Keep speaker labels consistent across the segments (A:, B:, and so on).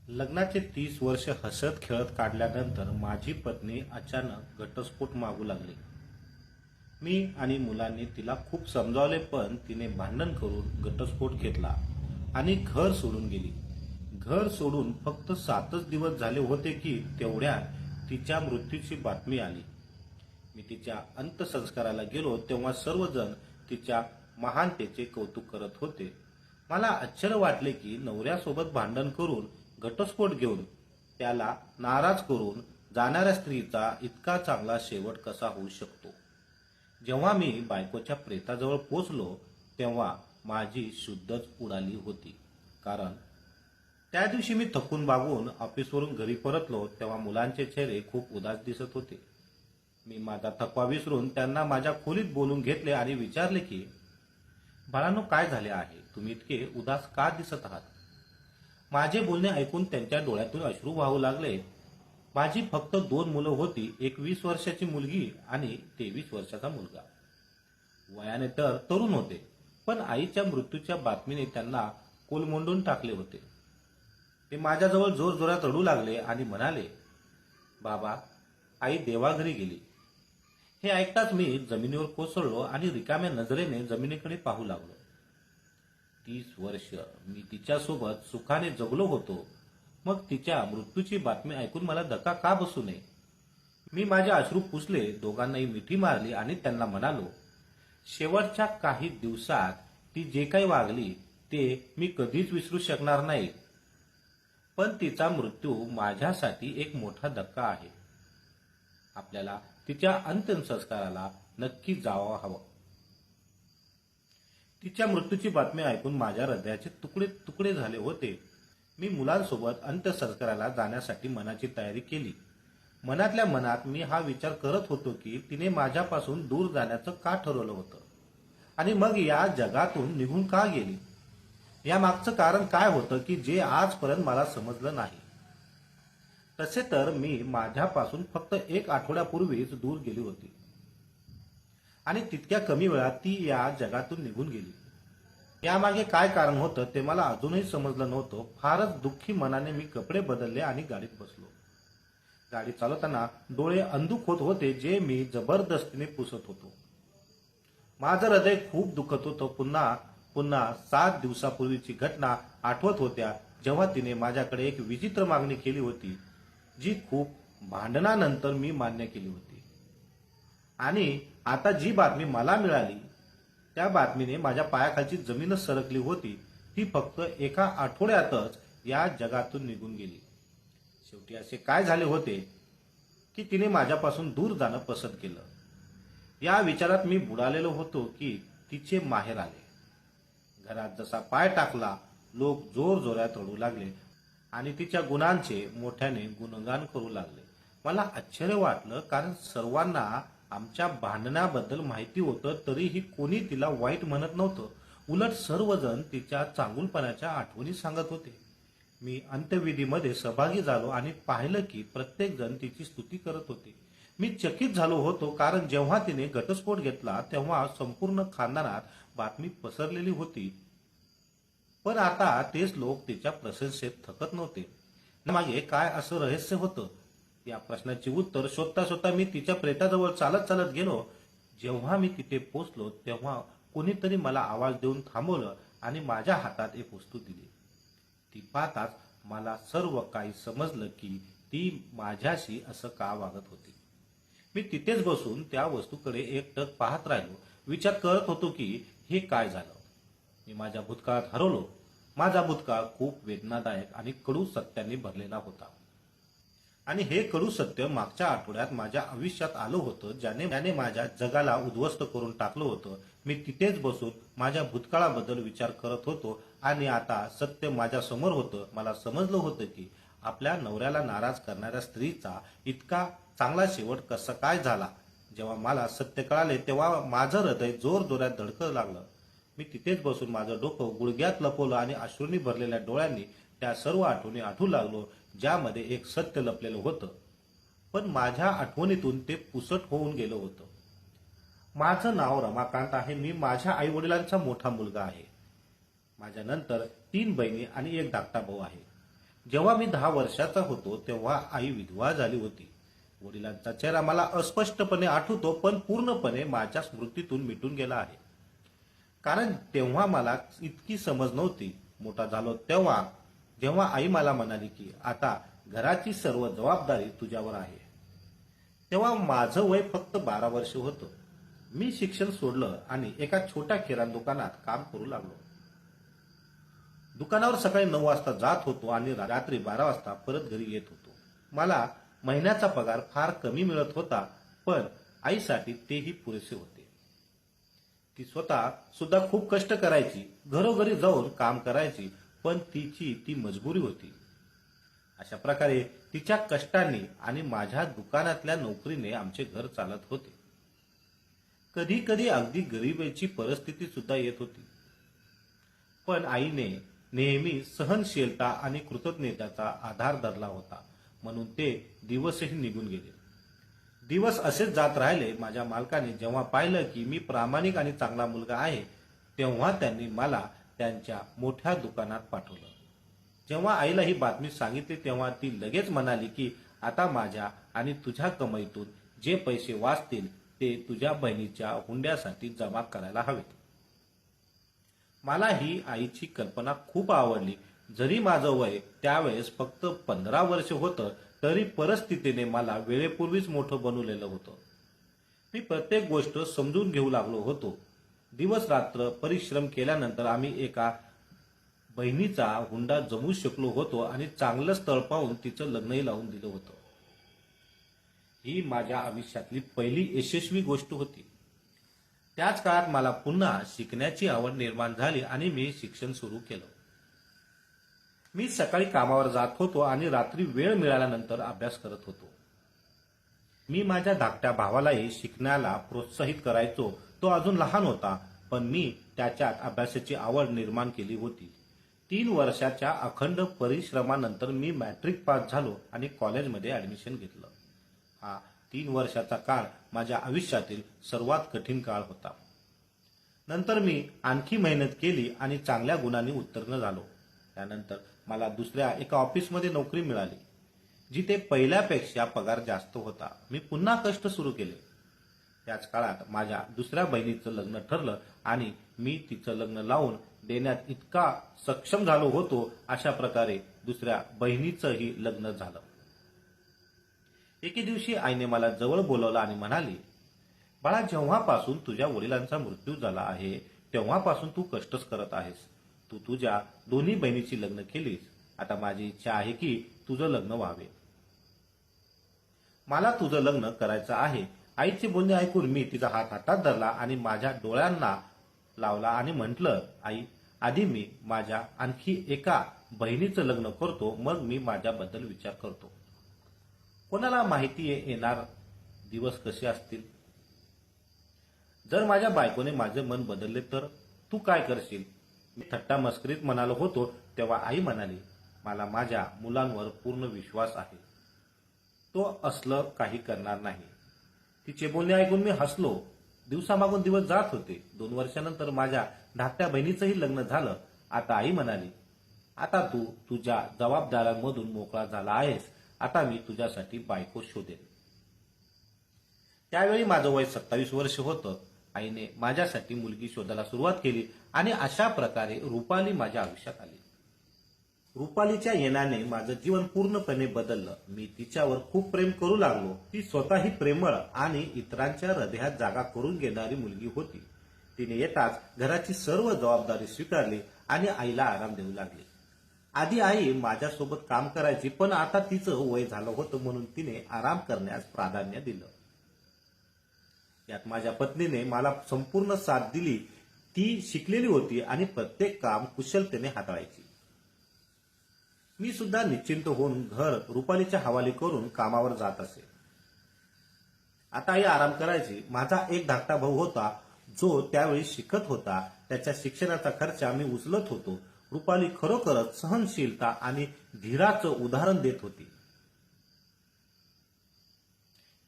A: लग्नाचे 30 वर्ष हसत खेळत काढल्यानंतर माझी पत्नी अचानक घटस्फोट मागू लागली. मी आणि मुलांनी तिला खूप समजावले, पण तिने भांडण करून घटस्फोट घेतला आणि घर सोडून गेली. घर सोडून फक्त 7च दिवस झाले होते की तेवढ्यात तिच्या मृत्यूची बातमी आली. मी तिच्या अंत्यसंस्काराला गेलो तेव्हा सर्वजण तिच्या महानतेचे कौतुक करत होते. मला आश्चर्य वाटले की नवऱ्यासोबत भांडण करून घटस्फोट घेऊन त्याला नाराज करून जाणाऱ्या स्त्रीचा इतका चांगला शेवट कसा होऊ शकतो. जेव्हा मी बायकोच्या प्रेताजवळ पोचलो तेव्हा माझी शुद्धच उडाली होती. कारण त्या दिवशी मी थकून बागून ऑफिसवरून घरी परतलो तेव्हा मुलांचे चेहरे खूप उदास दिसत होते. मी माझा थकवा विसरून त्यांना माझ्या खोलीत बोलून घेतले आणि विचारले की, बाळांनो, काय झाले आहे? तुम्ही इतके उदास का दिसत आहात? माझे बोलणे ऐकून त्यांच्या डोळ्यातून अश्रू वाहू लागले. माझी फक्त 2 मुलं होती, एक 20 वर्षाची मुलगी आणि 23 वर्षाचा मुलगा. वयाने तर तरुण होते, पण आईच्या मृत्यूच्या बातमीने त्यांना कोलमोंडून टाकले होते. ते माझ्याजवळ जोरजोरात रडू लागले आणि म्हणाले, बाबा, आई देवाघरी गेली. हे ऐकताच मी जमिनीवर कोसळलो आणि रिकाम्या नजरेने जमिनीकडे पाहू लागलो. 30 वर्ष मी तिच्यासोबत सुखाने जगलो होतो, मग तिच्या मृत्यूची बातमी ऐकून मला धक्का का बसू नये? मी माझे अश्रू पुसले, दोघांनाही मिठी मारली आणि त्यांना म्हणालो, शेवटच्या काही दिवसात ती जे काही वागली ते मी कधीच विसरू शकणार नाही, पण तिचा मृत्यू माझ्यासाठी एक मोठा धक्का आहे. आपल्याला तिच्या अंत्यसंस्काराला नक्की जावं हवं. तिच्या मृत्यूची बातमी ऐकून माझ्या हृदयाचे तुकडे तुकडे झाले होते. मी मुलांसोबत अंत्यसंस्काराला जाण्यासाठी मनाची तयारी केली. मनातल्या मनात मी हा विचार करत होतो की तिने माझ्यापासून दूर जाण्याचं का ठरवलं होतं आणि मग या जगातून निघून का गेली. या मागचं कारण काय होतं की जे आजपर्यंत मला समजलं नाही. तसे तर मी माझ्यापासून फक्त 1 आठवड्यापूर्वीच दूर गेली होती आणि तितक्या कमी वेळात ती या जगातून निघून गेली. यामागे काय कारण होतं ते मला अजूनही समजलं नव्हतं. फारच दुःखी मनाने मी कपडे बदलले आणि गाडीत बसलो. गाडी चालवताना डोळे अंधुक होत होते, जे मी जबरदस्तीने पुसत होतो. माझं हृदय खूप दुखत होतं. पुन्हा पुन्हा 7 दिवसापूर्वीची घटना आठवत होत्या, जेव्हा तिने माझ्याकडे एक विचित्र मागणी केली होती, जी खूप भांडणानंतर मी मान्य केली होती. आणि आता जी बातमी मला मिळाली त्या बातमीने माझ्या पायाखालची जमीनच सरकली होती. ती फक्त एका आठवड्यातच या जगातून निघून गेली. शेवटी असे काय झाले होते की तिने माझ्यापासून दूर जाणं पसंत केलं? या विचारात मी बुडालेलो होतो की तिचे माहेर आले. घरात जसा पाय टाकला, लोक जोर जोरात रडू लागले आणि तिच्या गुणांचे मोठ्याने गुणगान करू लागले. मला आश्चर्य वाटलं, कारण सर्वांना आमच्या भांडणाबद्दल माहिती होतं, तरीही कोणी तिला वाईट म्हणत नव्हतं. उलट सर्वजण तिच्या चांगुलपणाच्या आठवणी सांगत होते. मी अंत्यविधीमध्ये सहभागी झालो आणि पाहिलं की प्रत्येक जण तिची स्तुती करत होते. मी चकित झालो होतो, कारण जेव्हा तिने घटस्फोट घेतला तेव्हा संपूर्ण खानदानात बातमी पसरलेली होती, पण आता तेच लोक तिच्या प्रशंसेत थकत नव्हते. मागे काय असं रहस्य होतं? या प्रश्नाचे उत्तर शोधता शोधता मी तिच्या प्रेताजवळ चालत चालत गेलो. जेव्हा मी तिथे पोचलो तेव्हा कोणीतरी मला आवाज देऊन थांबवलं आणि माझ्या हातात एक वस्तू दिली. ती पाहताच मला सर्व काही समजलं की ती माझ्याशी असं का वागत होती. मी तिथेच बसून त्या वस्तूकडे एकटक पाहत राहिलो. विचार करत होतो की हे काय झालं. मी माझ्या भूतकाळात हरवलो. माझा भूतकाळ खूप वेदनादायक आणि कडू सत्यांनी भरलेला होता. आणि हे कडू सत्य मागच्या आठवड्यात माझ्या आयुष्यात आलं होतं, ज्याने माझ्या जगाला उद्ध्वस्त करून टाकलं होतं. मी तिथेच बसून माझ्या भूतकाळाबद्दल विचार करत होतो आणि आता सत्य माझ्या समोर होतं. मला समजलं होतं की आपल्या नवऱ्याला नाराज करणाऱ्या स्त्रीचा इतका चांगला शेवट कसा काय झाला. जेव्हा मला सत्य कळाले तेव्हा माझं हृदय जोर जोरात धडकू लागलं. मी तिथेच बसून माझं डोकं गुडघ्यात लपवलं आणि अश्रूंनी भरलेल्या डोळ्यांनी त्या सर्व आठवणी आठवू लागलो, ज्यामध्ये एक सत्य लपलेलं होतं, पण माझ्या आठवणीतून ते पुसट होऊन गेलं होतं. माझं नाव रमाकांत आहे. मी माझ्या आई वडिलांचा मोठा मुलगा आहे. माझ्यानंतर 3 बहिणी आणि एक धाकटा भाऊ आहे. जेव्हा मी 10 वर्षाचा होतो तेव्हा आई विधवा झाली होती. वडिलांचा चेहरा मला अस्पष्टपणे आठवतो, पण पूर्णपणे माझ्या स्मृतीतून मिटून गेला आहे. कारण तेव्हा मला इतकी समज नव्हती. मोठा झालो तेव्हा जेव्हा आई मला म्हणाली की आता घराची सर्व जबाबदारी तुझ्यावर आहे, तेव्हा माझं वय फक्त 12 वर्ष होतं. मी शिक्षण सोडलं आणि एका छोट्या किराणा दुकानात काम करू लागलो. दुकानावर सकाळी 9 वाजता जात होतो आणि रात्री 12 वाजता परत घरी येत होतो. मला महिन्याचा पगार फार कमी मिळत होता, पण आईसाठी तेही पुरेसे होते. ती स्वतः सुद्धा खूप कष्ट करायची, घरोघरी जाऊन काम करायची, पण तिची ती मजबुरी होती. अशा प्रकारे तिच्या कष्टांनी आणि माझ्या दुकानातल्या नोकरीने आमचे घर चालत होते. कधी कधी अगदी गरिबीची परिस्थिती सुद्धा येत होती, पण आईने नेहमी सहनशीलता आणि कृतज्ञतेचा आधार धरला होता, म्हणून ते दिवसही निघून गेले. दिवस असेच जात राहिले. माझ्या मालकाने जेव्हा पाहिलं की मी प्रामाणिक आणि चांगला मुलगा आहे, तेव्हा त्यांनी मला त्यांच्या मोठ्या दुकानात पाठवलं. जेव्हा आईला ही बातमी सांगितली तेव्हा ती लगेच म्हणाली की आता माझ्या आणि तुझ्या कमाईतून जे पैसे वाचतील ते तुझ्या बहिणीच्या हुंड्यासाठी जमा करायला हवेत. मला ही आईची कल्पना खूप आवडली. जरी माझं वय त्यावेळेस फक्त 15 वर्ष होतं, तरी परिस्थितीने मला वेळेपूर्वीच मोठं बनवलेलं होतं. मी प्रत्येक गोष्ट समजून घेऊ लागलो होतो. दिवस रात्र परिश्रम केल्यानंतर आम्ही एका बहिणीचा हुंडा जमवू शकलो होतो आणि चांगलं स्थळ पाहून तिचं लग्नही लावून दिलं होतं. ही माझ्या आयुष्यातली पहिली यशस्वी गोष्ट होती. त्याच काळात मला पुन्हा शिकण्याची आवड निर्माण झाली आणि मी शिक्षण सुरू केलं. मी सकाळी कामावर जात होतो आणि रात्री वेळ मिळाल्यानंतर अभ्यास करत होतो. मी माझ्या धाकट्या भावालाही शिकण्याला प्रोत्साहित करायचो. तो अजून लहान होता, पण मी त्याच्यात अभ्यासाची आवड निर्माण केली होती. 3 वर्षाच्या अखंड परिश्रमानंतर मी मॅट्रिक पास झालो आणि कॉलेजमध्ये ऍडमिशन घेतलं. हा 3 वर्षाचा काळ माझ्या आयुष्यातील सर्वात कठीण काळ होता. नंतर मी आणखी मेहनत केली आणि चांगल्या गुणांनी उत्तीर्ण झालो. त्यानंतर मला दुसऱ्या एका ऑफिसमध्ये नोकरी मिळाली, जिथे पहिल्यापेक्षा पगार जास्त होता. मी पुन्हा कष्ट सुरू केले. त्याच काळात माझ्या दुसऱ्या बहिणीचं लग्न ठरलं आणि मी तिचं लग्न लावून देण्यात इतका सक्षम झालो होतो. अशा प्रकारे दुसऱ्या बहिणीचंही लग्न झालं. एके दिवशी आईने मला जवळ बोलावलं आणि म्हणाली, बाळा, जेव्हापासून तुझ्या वडिलांचा मृत्यू झाला आहे तेव्हापासून तू कष्टच करत आहेस. तू तुझ्या दोन्ही बहिणीची लग्न केलीस. आता माझी इच्छा आहे की तुझं लग्न व्हावे. मला तुझं लग्न करायचं आहे. आईचे बोलणे ऐकून मी तिचा हात हातात धरला आणि माझ्या डोळ्यांना लावला आणि म्हटलं, आई, आधी मी माझ्या आणखी एका बहिणीचं लग्न करतो, मग मी माझ्याबद्दल विचार करतो. कोणाला माहिती येणार दिवस कसे असतील. जर माझ्या बायकोने माझे मन बदलले तर तू काय करशील? मी थट्टा मस्करीत म्हणालो होतो तेव्हा आई म्हणाली, मला माझ्या मुलांवर पूर्ण विश्वास आहे. तो असलं काही करणार नाही. तिचे बोलणे ऐकून मी हसलो. दिवसामागून दिवस जात होते. 2 वर्षानंतर माझ्या धाकट्या बहिणीचंही लग्न झालं. आता आई म्हणाली, आता तू तुझ्या जबाबदाऱ्यांमधून मोकळा झाला आहेस. आता मी तुझ्यासाठी बायको शोधेन. त्यावेळी माझं वय 27 वर्ष होतं. आईने माझ्यासाठी मुलगी शोधायला सुरुवात केली आणि अशा प्रकारे रुपाली माझ्या आयुष्यात आली. रुपालीच्या येण्याने माझं जीवन पूर्णपणे बदललं. मी तिच्यावर खूप प्रेम करू लागलो. ती स्वतःही प्रेमळ आणि इतरांच्या हृदयात जागा करून घेणारी मुलगी होती. तिने येताच घराची सर्व जबाबदारी स्वीकारली आणि आईला आराम देऊ लागली. आधी आई माझ्यासोबत काम करायची, पण आता तिचं वय झालं होतं म्हणून तिने आराम करण्यास प्राधान्य दिलं. यात माझ्या पत्नीने मला संपूर्ण साथ दिली. ती शिकलेली होती आणि प्रत्येक काम कुशलतेने हाताळायची. मी सुद्धा निश्चिंत होऊन घर रुपालीच्या हवाली करून कामावर जात असे. आता आई आराम करायची. माझा एक धाकटा भाऊ होता जो त्यावेळी शिकत होता. त्याच्या शिक्षणाचा खर्च मी उचलत होतो. रुपाली खरोखरच सहनशीलता आणि धीराचं उदाहरण देत होती.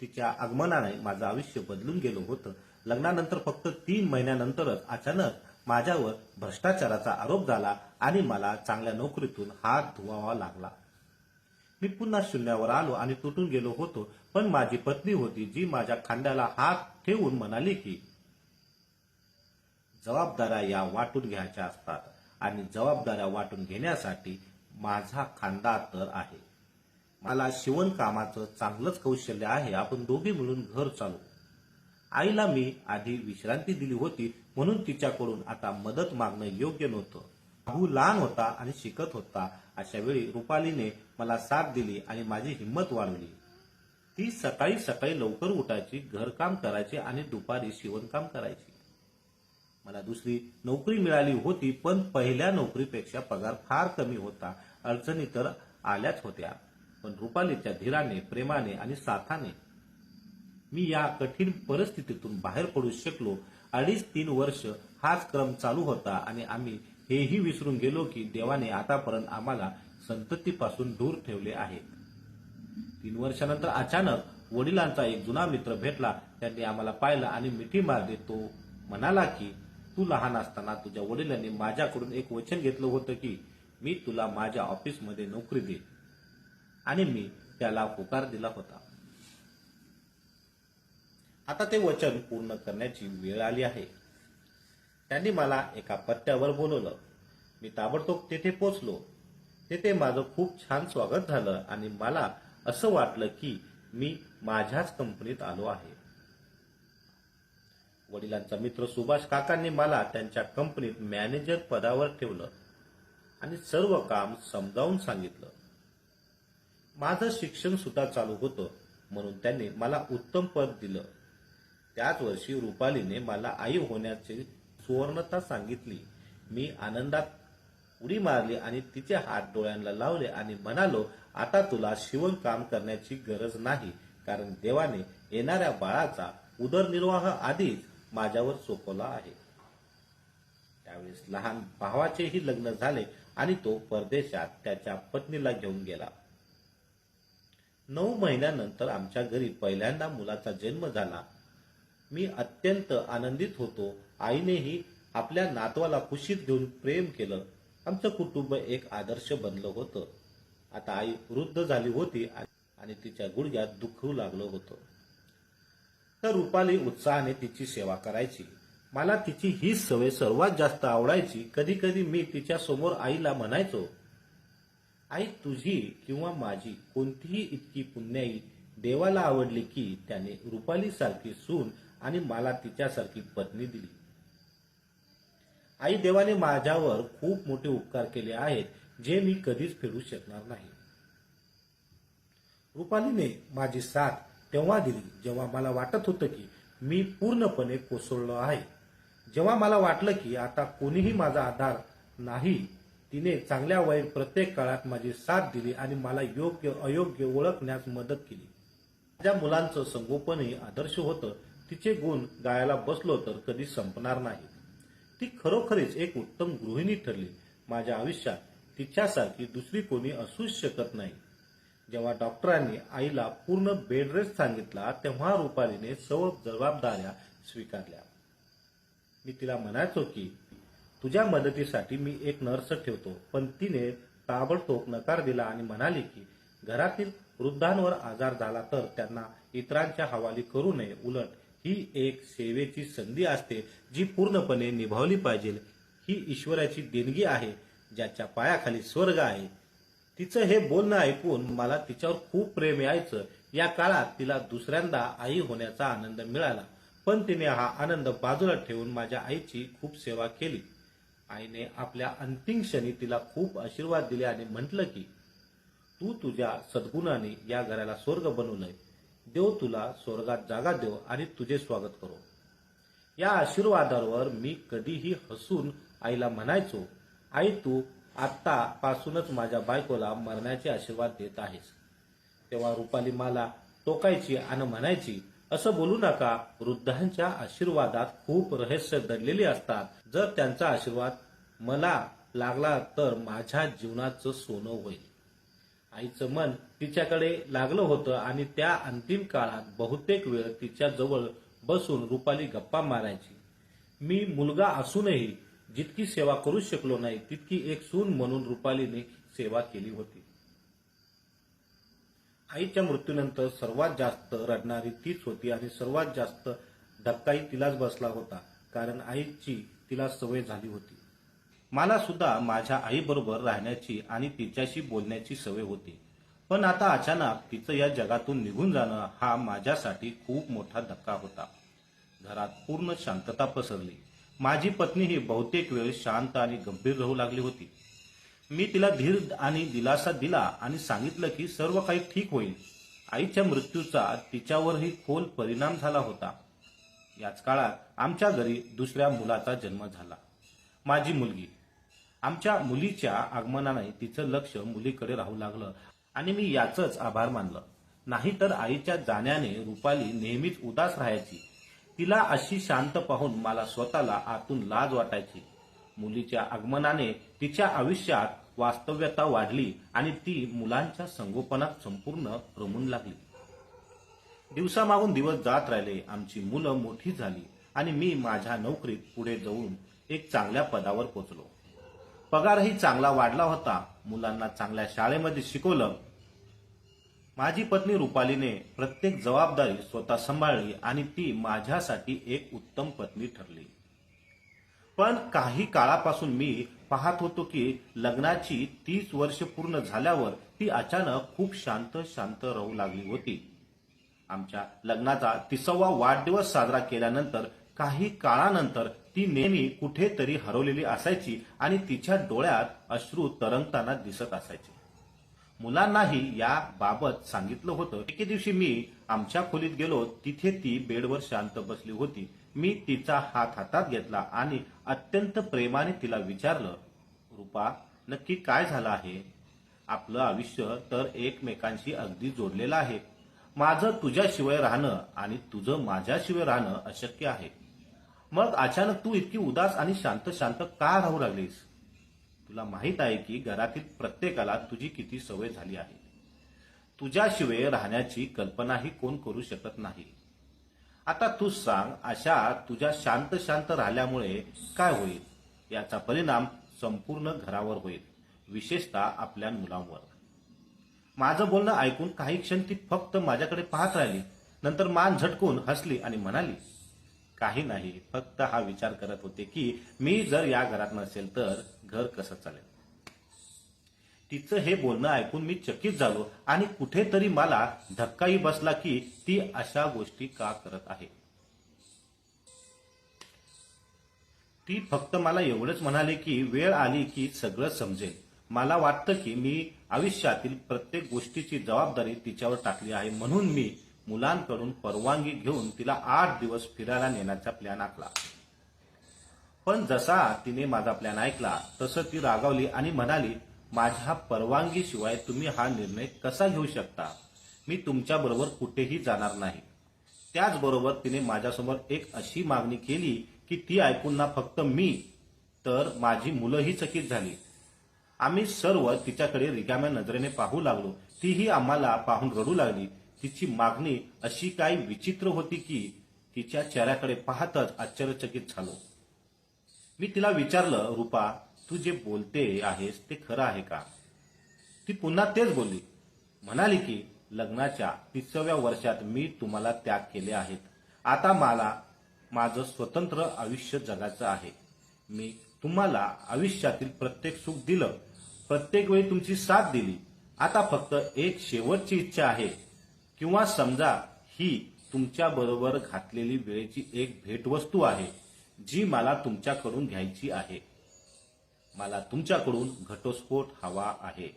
A: तिच्या आगमनाने माझं आयुष्य बदलून गेलं होतं. लग्नानंतर फक्त 3 महिन्यानंतरच अचानक माझ्यावर भ्रष्टाचाराचा आरोप झाला आणि मला चांगल्या नोकरीतून हात धुवावा लागला. मी पुन्हा शून्यावर आलो आणि तुटून गेलो होतो. पण माझी पत्नी होती जी माझ्या खांद्याला हात ठेवून म्हणाली की जबाबदाऱ्या या वाटून घ्यायच्या असतात आणि जबाबदाऱ्या वाटून घेण्यासाठी माझा खांदा तर आहे. मला शिवणकामाचं चांगलंच कौशल्य आहे. आपण दोघे मिळून घर चालू. आईला मी आधी विश्रांती दिली होती म्हणून तिच्याकडून आता मदत मागणं योग्य नव्हतं. भाऊ लहान होता आणि शिकत होता. अशा वेळी रुपालीने मला साथ दिली आणि माझी हिंमत वाढवली. ती सकाळी सकाळी लवकर उठायची, घरकाम करायची आणि दुपारी शिवणकाम करायची. मला दुसरी नोकरी मिळाली होती पण पहिल्या नोकरीपेक्षा पगार फार कमी होता. अडचणी तर आल्याच होत्या. पण रुपालीच्या धीराने, प्रेमाने आणि साथाने मी या कठीण परिस्थितीतून बाहेर पडू शकलो. 2.5-3 वर्ष हाच क्रम चालू होता आणि आम्ही हेही विसरून गेलो की देवाने आतापर्यंत आम्हाला संततीपासून दूर ठेवले आहे. 3 वर्षानंतर अचानक वडिलांचा एक जुना मित्र भेटला. त्यांनी आम्हाला पाहिलं आणि मिठी मारली. तो म्हणाला की तू लहान असताना तुझ्या वडिलांनी माझ्याकडून एक वचन घेतलं होतं की मी तुला माझ्या ऑफिसमध्ये नोकरी दे आणि मी त्याला होकार दिला होता. आता ते वचन पूर्ण करण्याची वेळ आली आहे. त्यांनी मला एका पत्त्यावर बोलवलं. मी ताबडतोब तेथे पोचलो. तेथे माझं खूप छान स्वागत झालं आणि मला असं वाटलं की मी माझ्याच कंपनीत आलो आहे. वडिलांचा मित्र सुभाष काकांनी मला त्यांच्या कंपनीत मॅनेजर पदावर ठेवलं आणि सर्व काम समजावून सांगितलं. माझं शिक्षण सुद्धा चालू होतं म्हणून त्यांनी मला उत्तम पद दिलं. त्याच वर्षी रुपालीने मला आई होण्याची सुवर्णता सांगितली. मी आनंदात उडी मारली आणि तिचे हात डोळ्यांना लावले आणि म्हणालो, आता तुला शिवणकाम करण्याची गरज नाही, कारण देवाने येणाऱ्या बाळाचा उदरनिर्वाह आधीच माझ्यावर सोपवला आहे. त्यावेळेस लहान भावाचेही लग्न झाले आणि तो परदेशात त्याच्या पत्नीला घेऊन गेला. 9 महिन्यानंतर आमच्या घरी पहिल्यांदा मुलाचा जन्म झाला. मी अत्यंत आनंदित होतो. आईनेही आपल्या नातवाला कुशीत घेऊन प्रेम केलं. आमचं कुटुंब एक आदर्श बनलं होतं. आता आई वृद्ध झाली होती आणि तिच्या गुडघ्यात दुखू लागलं होतं. तर रुपाली उत्साहाने तिची सेवा करायची. मला तिची ही सवय सर्वात जास्त आवडायची. कधी कधी मी तिच्या समोर आईला म्हणायचो, आई तुझी किंवा माझी कोणतीही इतकी पुण्याई देवाला आवडली की त्याने रुपाली सारखी सून आणि मला तिच्यासारखी पत्नी दिली. आई, देवाने माझ्यावर खूप मोठे उपकार केले आहेत जे मी कधीच फेडू शकणार नाही. रुपालीने माझी साथ तेव्हा दिली जेव्हा मला वाटत होतं की मी पूर्णपणे कोसळलो आहे. जेव्हा मला वाटलं की आता कोणीही माझा आधार नाही, तिने चांगल्या वाईट प्रत्येक काळात माझी साथ दिली आणि मला योग्य अयोग्य ओळखण्यास मदत केली. माझ्या मुलांचं संगोपनही आदर्श होतं. तिचे गुण गायला बसलो तर कधी संपणार नाही. ती खरोखरीच एक उत्तम गृहिणी ठरली. माझ्या आयुष्यात तिच्यासारखी दुसरी कोणी असूच शकत नाही. जेव्हा डॉक्टरांनी आईला पूर्ण बेड रेस्ट सांगितला तेव्हा रुपालीने सर्व जबाबदाऱ्या स्वीकारल्या. मी तिला म्हणायचो की तुझ्या मदतीसाठी मी एक नर्स ठेवतो, पण तिने ताबडतोब नकार दिला आणि म्हणाली की घरातील वृद्धांवर आजार झाला तर त्यांना इतरांच्या हवाली करू नये. उलट ही एक सेवेची संधी असते जी पूर्णपणे निभावली पाहिजे. ही ईश्वराची देणगी आहे ज्याच्या पायाखाली स्वर्ग आहे. तिचं हे बोलणं ऐकून मला तिच्यावर खूप प्रेम यायचं. या काळात तिला दुसऱ्यांदा आई होण्याचा आनंद मिळाला, पण तिने हा आनंद बाजूला ठेवून माझ्या आईची खूप सेवा केली. आईने आपल्या अंतिम क्षणी तिला खूप आशीर्वाद दिले आणि म्हटलं की तू तुझ्या सद्गुणाने या घराला स्वर्ग बनवलंय. देव तुला स्वर्गात जागा देव आणि तुझे स्वागत करो. या आशीर्वादावर मी कधीही हसून आईला म्हणायचो, आई तू आत्तापासूनच माझ्या बायकोला मरण्याचे आशीर्वाद देत आहेस. तेव्हा रुपाली मला टोकायची आणि म्हणायची, असं बोलू नका. वृद्धांच्या आशीर्वादात खूप रहस्य दडलेली असतात. जर त्यांचा आशीर्वाद मला लागला तर माझ्या जीवनाचं सोनं होईल. आईचं मन तिच्याकडे लागलं होतं आणि त्या अंतिम काळात बहुतेक वेळ तिच्या जवळ बसून रुपाली गप्पा मारायची. मी मुलगा असूनही जितकी सेवा करू शकलो नाही तितकी एक सून म्हणून रुपालीने सेवा केली होती. आईच्या मृत्यूनंतर सर्वात जास्त रडणारी तीच होती आणि सर्वात जास्त धक्काही तिलाच बसला होता, कारण आईची तिला सवय झाली होती. मला सुद्धा माझ्या आईबरोबर राहण्याची आणि तिच्याशी बोलण्याची सवय होती. पण आता अचानक तिचं या जगातून निघून जाणं हा माझ्यासाठी खूप मोठा धक्का होता. घरात पूर्ण शांतता पसरली. माझी पत्नीही बहुतेक वेळ शांत आणि गंभीर राहू लागली होती. मी तिला धीर आणि दिलासा दिला आणि सांगितलं की सर्व काही ठीक होईल. आईच्या मृत्यूचा तिच्यावरही खोल परिणाम झाला होता. याच काळात आमच्या घरी दुसऱ्या मुलाचा जन्म झाला, माझी मुलगी. आमच्या मुलीच्या आगमनाने तिचं लक्ष मुलीकडे राहू लागलं आणि मी याचंच आभार मानलं. नाहीतर आईच्या जाण्याने रुपाली नेहमीच उदास राहायची. तिला अशी शांत पाहून मला स्वतःला आतून लाज वाटायची. मुलीच्या आगमनाने तिच्या आयुष्यात वास्तव्यता वाढली आणि ती मुलांच्या संगोपनात संपूर्ण रमून लागली. दिवसामागून दिवस जात राहिले. आमची मुलं मोठी झाली आणि मी माझ्या नोकरीत पुढे जाऊन एक चांगल्या पदावर पोहोचलो. पगारही चांगला वाढला होता. मुलांना चांगल्या शाळेमध्ये शिकवलं. माझी पत्नी रुपालीने प्रत्येक जबाबदारी स्वतः सांभाळली आणि ती माझ्यासाठी एक उत्तम पत्नी ठरली. पण काही काळापासून मी पाहत होतो की लग्नाची 30 वर्ष पूर्ण झाल्यावर ती अचानक खूप शांत राहू लागली होती. आमच्या लग्नाचा 30वा वाढदिवस साजरा केल्यानंतर काही काळानंतर ती नेहमी कुठेतरी हरवलेली असायची आणि तिच्या डोळ्यात अश्रू तरंगताना दिसत असायचे. मुलांनाही या बाबत सांगितलं होतं. एके दिवशी मी आमच्या खोलीत गेलो. तिथे ती बेडवर शांत बसली होती. मी तिचा हात हातात घेतला आणि अत्यंत प्रेमाने तिला विचारलं, रुपा, नक्की काय झालं आहे? आपलं आयुष्य तर एकमेकांशी अगदी जोडलेलं आहे. माझं तुझ्याशिवाय राहणं आणि तुझं माझ्याशिवाय राहणं अशक्य आहे. मग अचानक तू इतकी उदास आणि शांत का राहू लागलीस? तुला माहित आहे की घरातील प्रत्येकाला तुझी किती सवय झाली आहे. तुझ्याशिवाय राहण्याची कल्पनाही कोण करू शकत नाही. आता तू सांग, अशा तुझ्या शांत राहिल्यामुळे काय होईल? याचा परिणाम संपूर्ण घरावर होईल, विशेषतः आपल्या मुलांवर. माझं बोलणं ऐकून काही क्षण ती फक्त माझ्याकडे पाहत राहिली. नंतर मान झटकून हसली आणि म्हणाली, काही नाही, फक्त हा विचार करत होते की मी जर या घरात नसेल तर घर कसं चालेल. तिचं हे बोलणं ऐकून मी चकित झालो आणि कुठेतरी मला धक्काही बसला की ती अशा गोष्टी का करत आहे. ती फक्त मला एवढंच म्हणाली की वेळ आली की सगळं समजेल. मला वाटतं की मी आयुष्यातील प्रत्येक गोष्टीची जबाबदारी तिच्यावर टाकली आहे, म्हणून मी मुलांकडून परवानगी घेऊन तिला 8 दिवस फिरायला नेण्याचा प्लॅन आखला. पण जसा तिने माझा प्लॅन ऐकला तसं ती रागावली आणि म्हणाली, माझ्या परवानगीशिवाय तुम्ही हा निर्णय कसा घेऊ शकता? मी तुमच्या बरोबर कुठेही जाणार नाही. त्याचबरोबर तिने माझ्यासमोर एक अशी मागणी केली की ती ऐकून ना फक्त मी तर माझी मुलंही चकित झाली. आम्ही सर्व तिच्याकडे रिकाम्या नजरेने पाहू लागलो. तीही आम्हाला पाहून रडू लागली. तिची मागणी अशी काही विचित्र होती की तिच्या चेहऱ्याकडे पाहतच आश्चर्यचकित झालो. मी तिला विचारलं, रुपा, तू जे बोलते आहेस ते खरं आहे का? ती पुन्हा तेच बोलली. म्हणाली की लग्नाच्या 30व्या वर्षात मी तुम्हाला त्याग केले आहेत. आता मला माझं स्वतंत्र आयुष्य जगायचं आहे. मी तुम्हाला आयुष्यातील प्रत्येक सुख दिलं, प्रत्येक वेळी तुमची साथ दिली. आता फक्त एक शेवटची इच्छा आहे, किंवा समजा ही तुमच्या बरोबर घातलेली वेळेची एक भेटवस्तू आहे जी मला तुमच्याकडून घ्यायची आहे. मला तुमच्याकडून घटस्फोट हवा आहे.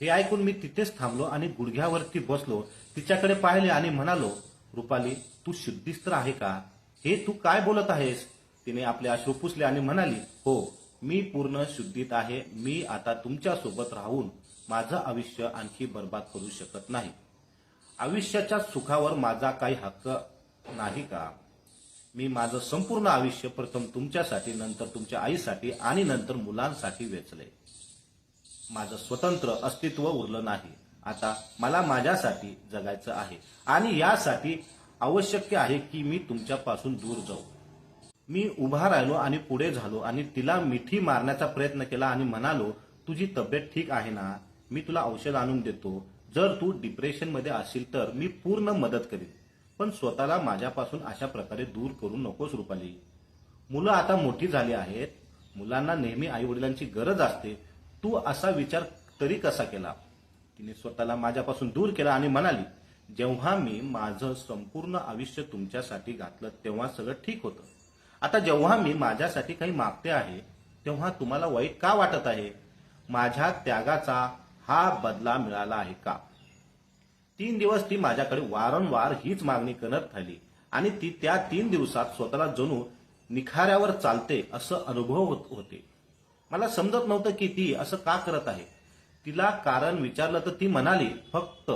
A: हे ऐकून मी तिथेच थांबलो आणि गुडघ्यावरती बसलो. तिच्याकडे पाहिले आणि म्हणालो, रुपाली, तू शुद्धीस्त्र आहे का? हे तू काय बोलत आहेस? तिने आपले अश्रू पुसले आणि म्हणाली, हो, मी पूर्ण शुद्धीत आहे. मी आता तुमच्यासोबत राहून माझं आयुष्य आणखी बर्बाद करू शकत नाही. आयुष्याच्या सुखावर माझा काही हक्क नाही का? मी माझं संपूर्ण आयुष्य प्रथम तुमच्यासाठी, नंतर तुमच्या आईसाठी आणि नंतर मुलांसाठी वेचले. माझं स्वतंत्र अस्तित्व उरलं नाही. आता मला माझ्यासाठी जगायचं आहे आणि यासाठी आवश्यक आहे की मी तुमच्यापासून दूर जाऊ. मी उभा राहिलो आणि पुढे झालो आणि तिला मिठी मारण्याचा प्रयत्न केला आणि म्हणालो, तुझी तब्येत ठीक आहे ना? मी तुला औषध आणून देतो. जर तू डिप्रेशनमध्ये असशील तर मी पूर्ण मदत करीन, पण स्वतःला माझ्यापासून अशा प्रकारे दूर करू नकोस रुपाली. मुलं आता मोठी झाली आहेत. मुलांना नेहमी आईवडिलांची गरज असते. तू असा विचार तरी कसा केला? तिने स्वतःला माझ्यापासून दूर केला आणि म्हणाली, जेव्हा मी माझं संपूर्ण आयुष्य तुमच्यासाठी घातलं तेव्हा सगळं ठीक होतं. आता जेव्हा मी माझ्यासाठी काही मागते आहे तेव्हा तुम्हाला वाईट का वाटत आहे? माझ्या त्यागाचा हा बदला मिळाला आहे का? 3 दिवस ती माझ्याकडे वारंवार हीच मागणी करत राहिली आणि ती त्या 3 दिवसात स्वतःला जणू निखाऱ्यावर चालते असं अनुभव होते. मला समजत नव्हतं की ती असं का करत आहे. तिला कारण विचारलं तर ती म्हणाली, फक्त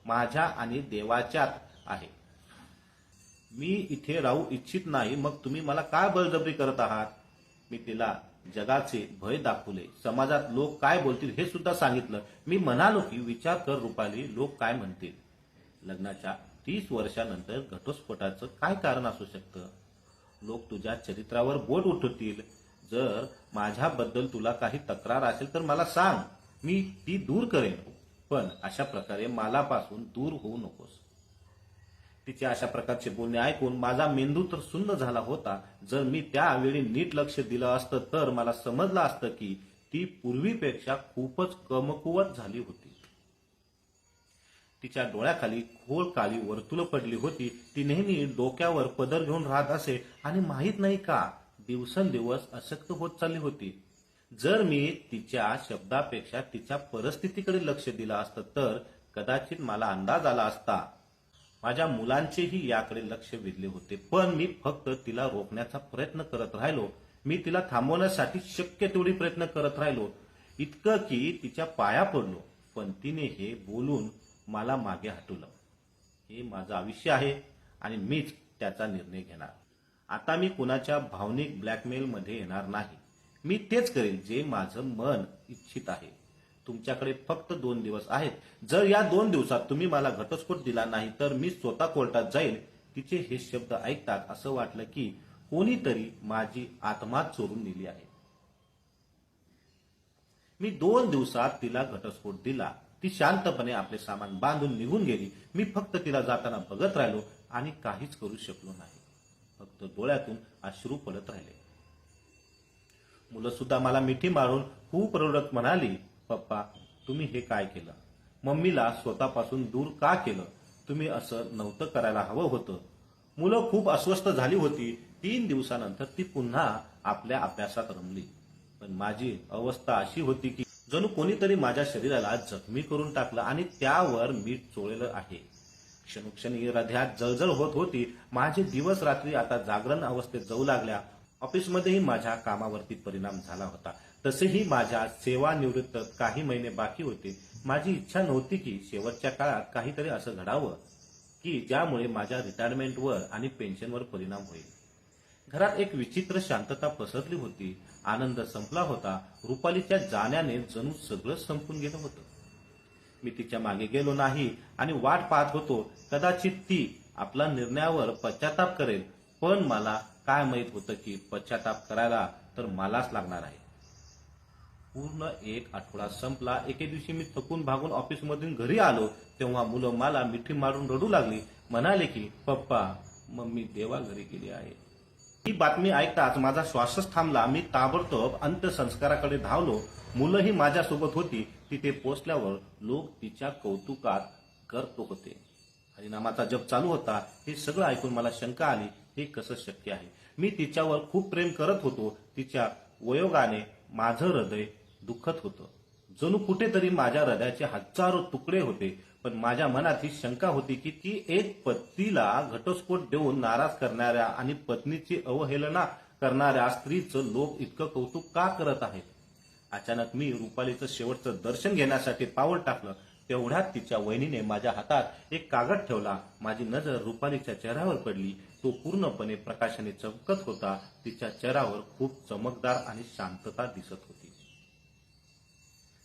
A: माझ्या आणि देवाच्यात आहे. मी इथे राहू इच्छित नाही, मग तुम्ही मला काय बळजबरी करत आहात? मी तिला जगाचे भय दाखवले, समाजात लोक काय बोलतील हे सुद्धा सांगितलं. मी म्हणालो की विचार कर रुपाली, लोक काय म्हणतील. लग्नाच्या 30 वर्षानंतर घटस्फोटाचं काय कारण असू शकतं? लोक तुझ्या चरित्रावर बोट उठवतील. जर माझ्याबद्दल तुला काही तक्रार असेल तर मला सांग, मी ती दूर करेन, पण अशा प्रकारे मलापासून दूर होऊ नकोस. तिचे अशा प्रकारचे बोलणे ऐकून माझा मेंदू तर सुन्न झाला होता. जर मी त्यावेळी नीट लक्ष दिलं असतं तर मला समजलं असतं की ती पूर्वीपेक्षा खूपच कमकुवत झाली होती. तिच्या डोळ्याखाली खोल काळी वर्तुळ पडली होती. ती नेहमी डोक्यावर पदर घेऊन राहत असे आणि माहीत नाही का दिवसेंदिवस अशक्त होत चालली होती. जर मी तिच्या शब्दापेक्षा तिच्या परिस्थितीकडे लक्ष दिलं असतं तर कदाचित मला अंदाज आला असता. माझ्या मुलांचेही याकडे लक्ष वेधले होते, पण मी फक्त तिला रोखण्याचा प्रयत्न करत राहिलो. मी तिला थांबवण्यासाठी शक्य तेवढी प्रयत्न करत राहिलो, इतकं की तिच्या पाया पडलो, पण तिने हे बोलून मला मागे हटवलं. हे माझं आयुष्य आहे आणि मीच त्याचा निर्णय घेणार. आता मी कुणाच्या भावनिक ब्लॅकमेलमध्ये येणार नाही. मी तेच करेन जे माझं मन इच्छित आहे. तुमच्याकडे फक्त 2 दिवस आहेत. जर या 2 दिवसात तुम्ही मला घटस्फोट दिला नाही तर मी स्वतः कोर्टात जाईल. तिचे हे शब्द ऐकतात असं वाटलं की कोणीतरी माझी आत्मा चोरून नेली आहे. मी 2 दिवसात तिला घटस्फोट दिला. ती शांतपणे आपले सामान बांधून निघून गेली. मी फक्त तिला जाताना बघत राहिलो आणि काहीच करू शकलो नाही. फक्त डोळ्यातून अश्रू पडत राहिले. मुलं सुद्धा मला मिठी मारून खूप रडत म्हणाली, पप्पा तुम्ही हे काय केलं? मम्मीला स्वतःपासून दूर का केलं? तुम्ही असं नव्हतं करायला हवं होतं. मुलं खूप अस्वस्थ झाली होती. 3 दिवसानंतर ती पुन्हा आपल्या अभ्यासात रमली. पण माझी अवस्था अशी होती की जणू कोणीतरी माझ्या शरीराला जखमी करून टाकलं आणि त्यावर मीठ चोळलेलं आहे. क्षणोक्षणी हृदयात जळजळ होत होती. माझे दिवस रात्री आता जागरण अवस्थेत जाऊ लागल्या. ऑफिसमध्येही माझ्या कामावरती परिणाम झाला होता. तसेही माझ्या सेवानिवृत्त काही महिने बाकी होते. माझी इच्छा नव्हती की शेवटच्या काळात काहीतरी असं घडावं की ज्यामुळे माझ्या रिटायरमेंटवर आणि पेन्शनवर परिणाम होईल. घरात एक विचित्र शांतता पसरली होती. आनंद संपला होता. रुपालीच्या जाण्याने जणू सगळं संपून गेलं होतं. मी तिच्या मागे गेलो नाही आणि वाट पाहत होतो. कदाचित ती आपल्या निर्णयावर पश्चाताप करेल, पण मला काय माहित होतं की पश्चाताप करायला तर मलाच लागणार आहे. पूर्ण 1 आठवडा संपला. एके दिवशी मी थकून भागून ऑफिसमधून घरी आलो तेव्हा मुलं मला मिठी मारून रडू लागली. म्हणाले की पप्पा मम्मी देवाघरी गेली आहे. ही बातमी ऐकताच माझा श्वासच थांबला. मी ताबडतोब अंत्यसंस्काराकडे धावलो. मुलंही माझ्यासोबत होती. तिथे पोहोचल्यावर लोक तिच्या कौतुकात करत होते. हरिनामाचा जप चालू होता. हे सगळं ऐकून मला शंका आली, हे कसं शक्य आहे? मी तिच्यावर खूप प्रेम करत होतो. तिच्या वियोगाने माझं हृदय दुखत होतं. जणू कुठेतरी माझ्या हृदयाचे हजारो तुकडे होते. पण माझ्या मनात ही शंका होती की ती एक पतीला घटस्फोट देऊन नाराज करणाऱ्या आणि पत्नीची अवहेलना करणाऱ्या स्त्रीचं लोक इतकं कौतुक का करत आहेत? अचानक मी रुपालीचं शेवटचं दर्शन घेण्यासाठी पाऊल टाकलं. तेवढ्यात तिच्या वहिनीने माझ्या हातात एक कागद ठेवला. माझी नजर रुपालीच्या चेहऱ्यावर पडली. तो पूर्णपणे प्रकाशाने चमकत होता. तिच्या चेहऱ्यावर खूप चमकदार आणि शांतता दिसत होती.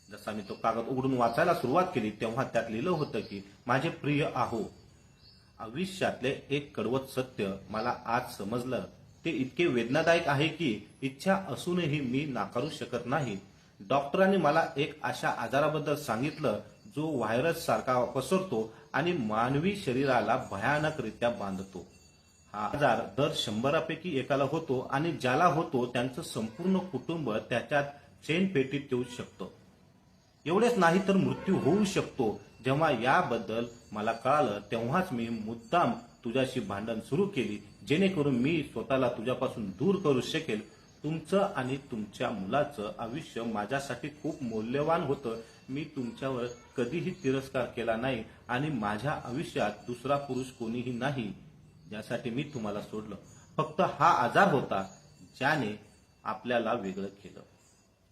A: जसा मी तो कागद उघडून वाचायला सुरुवात केली तेव्हा त्यात लिहिलं होतं की माझे प्रिय आहो, आयुष्यातले एक कडवट सत्य मला आज समजलं. ते इतके वेदनादायक आहे की इच्छा असूनही मी नाकारू शकत नाही. डॉक्टरांनी मला एक अशा आजाराबद्दल सांगितलं जो व्हायरस सारखा पसरतो आणि मानवी शरीराला भयानकरित्या बांधतो. हा आजार दर 100 पैकी एकाला होतो आणि ज्याला होतो त्यांचं संपूर्ण कुटुंब त्याच्यात चेनपेटीत येऊ शकतं. एवढेच नाही तर मृत्यू होऊ शकतो. जेव्हा याबद्दल मला कळालं तेव्हाच मी मुद्दाम तुझ्याशी भांडण सुरू केली, जेणेकरून मी स्वतःला तुझ्यापासून दूर करू शकेल. तुमचं आणि तुमच्या मुलाचं आयुष्य माझ्यासाठी खूप मौल्यवान होतं. मी तुमच्यावर कधीही तिरस्कार केला नाही आणि माझ्या आयुष्यात दुसरा पुरुष कोणीही नाही ज्यासाठी मी तुम्हाला सोडलं. फक्त हा आजार होता ज्याने आपल्याला वेगळं केलं.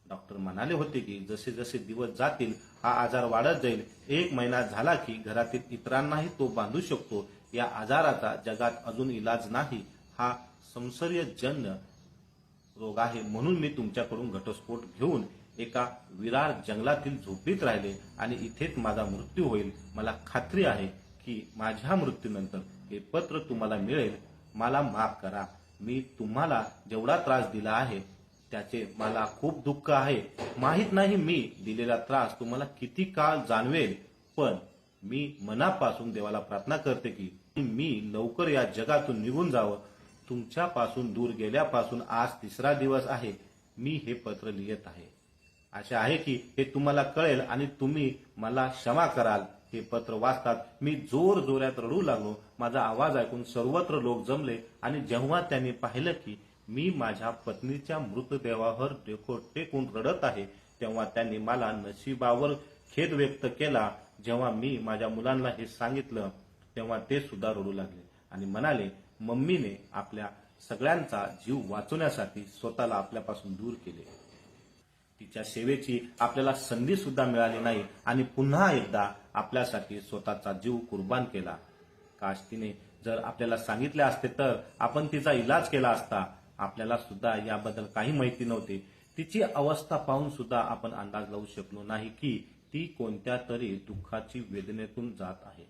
A: डॉक्टर म्हणाले होते की जसे जसे दिवस जातील हा आजार वाढत जाईल. 1 महिना झाला की घरातील इतरांनाही तो बांधू शकतो. या आजाराचा जगात अजून इलाज नाही. हा संसर्गजन्य रोग आहे. म्हणून मी तुमच्याकडून घटस्फोट घेऊन एका विरार जंगलातील झोपडीत राहिले आणि इथेच माझा मृत्यू होईल. मला खात्री आहे की माझ्या मृत्यूनंतर हे पत्र तुम्हाला मिळेल. मला माफ करा. मी तुम्हाला जेवढा त्रास दिला आहे त्याचे मला खूप दुःख आहे. माहित नाही मी दिलेला त्रास तुम्हाला किती काळ जाणवेल, पण मी मनापासून देवाला प्रार्थना करते की मी लवकर या जगातून निघून जावं. तुमच्यापासून दूर गेल्यापासून आज 3रा दिवस आहे मी हे पत्र लिहित आहे. आशा आहे की हे तुम्हाला कळेल आणि तुम्ही मला क्षमा कराल. हे पत्र वाचतात मी जोर जोरात रडू लागलो. माझा आवाज ऐकून सर्वत्र लोक जमले आणि जेव्हा त्यांनी पाहिलं की मी माझ्या पत्नीच्या मृतदेहावर डोकं टेकून रडत आहे तेव्हा त्यांनी मला नशिबावर खेद व्यक्त केला. जेव्हा मी माझ्या मुलांना हे सांगितलं तेव्हा ते सुद्धा रडू लागले आणि म्हणाले, मम्मीने आपल्या सगळ्यांचा जीव वाचवण्यासाठी स्वतःला आपल्यापासून दूर केले. तिच्या सेवेची आपल्याला संधी सुद्धा मिळाली नाही आणि पुन्हा एकदा आपल्यासाठी स्वतःचा जीव कुर्बान केला. काश तिने जर आपल्याला सांगितले असते तर आपण तिचा इलाज केला असता. आपल्याला सुद्धा याबद्दल काही माहिती नव्हती. तिची अवस्था पाहून सुद्धा आपण अंदाज लावू शकलो नाही की ती कोणत्या तरी दुःखाची वेदनेतून जात आहे.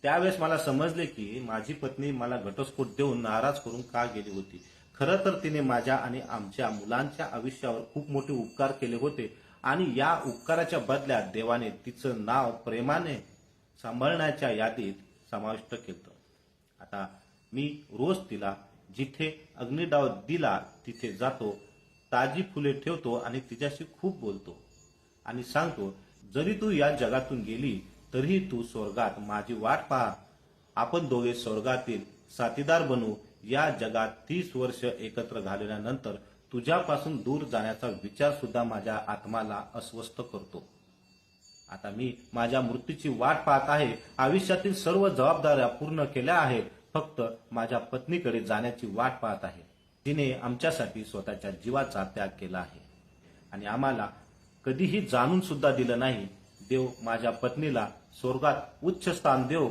A: त्यावेळेस मला समजले की माझी पत्नी मला घटस्फोट देऊन नाराज करून का गेली होती. खरं तर तिने माझ्या आणि आमच्या मुलांच्या आयुष्यावर खूप मोठे उपकार केले होते आणि या उपकाराच्या बदल्यात देवाने तिचं नाव प्रेमाने सांभाळण्याच्या यादीत समाविष्ट केलं. आता मी रोज तिला जिथे अग्निडाव दिला तिथे जातो, ताजी फुले ठेवतो आणि तिच्याशी खूप बोलतो आणि सांगतो, जरी तू या जगातून गेली तरीही तू स्वर्गात माझी वाट पहा. आपण दोघे स्वर्गातील साथीदार बनू. या जगात 30 वर्ष एकत्र घालवल्यानंतर तुझ्यापासून दूर जाण्याचा विचार सुद्धा माझ्या आत्माला अस्वस्थ करतो. आता मी माझ्या मृत्यूची वाट पाहत आहे. आयुष्यातील सर्व जबाबदाऱ्या पूर्ण केल्या आहेत. फक्त माझ्या पत्नीकडे जाण्याची वाट पाहत आहे. तिने आमच्यासाठी स्वतःच्या जीवाचा त्याग केला आहे आणि आम्हाला कधीही जाणून सुद्धा दिलं नाही. देव माझ्या पत्नीला स्वर्गात उच्च स्थान देव.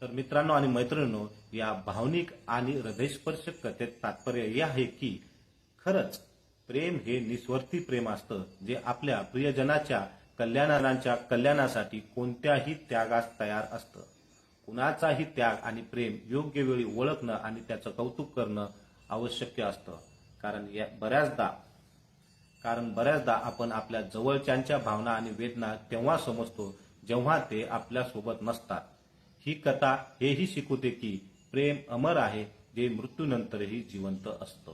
A: तर मित्रांनो आणि मैत्रिणींनो, या भावनिक आणि हृदयस्पर्शक कथेत तात्पर्य हे आहे की खरंच प्रेम हे निस्वार्थी प्रेम असतं, जे आपल्या प्रियजनाच्या कल्याणासाठी कोणत्याही त्यागास तयार असतं. कुणाचाही त्याग आणि प्रेम योग्य वेळी ओळखणं आणि त्याचं कौतुक करणं आवश्यक असतं. कारण बऱ्याचदा आपण आपल्या जवळच्यांच्या भावना आणि वेदना तेव्हा समजतो जेव्हा ते आपल्या सोबत नसतात. ही कथा हेही शिकवते की प्रेम अमर आहे, जे मृत्यूनंतरही जिवंत असतं.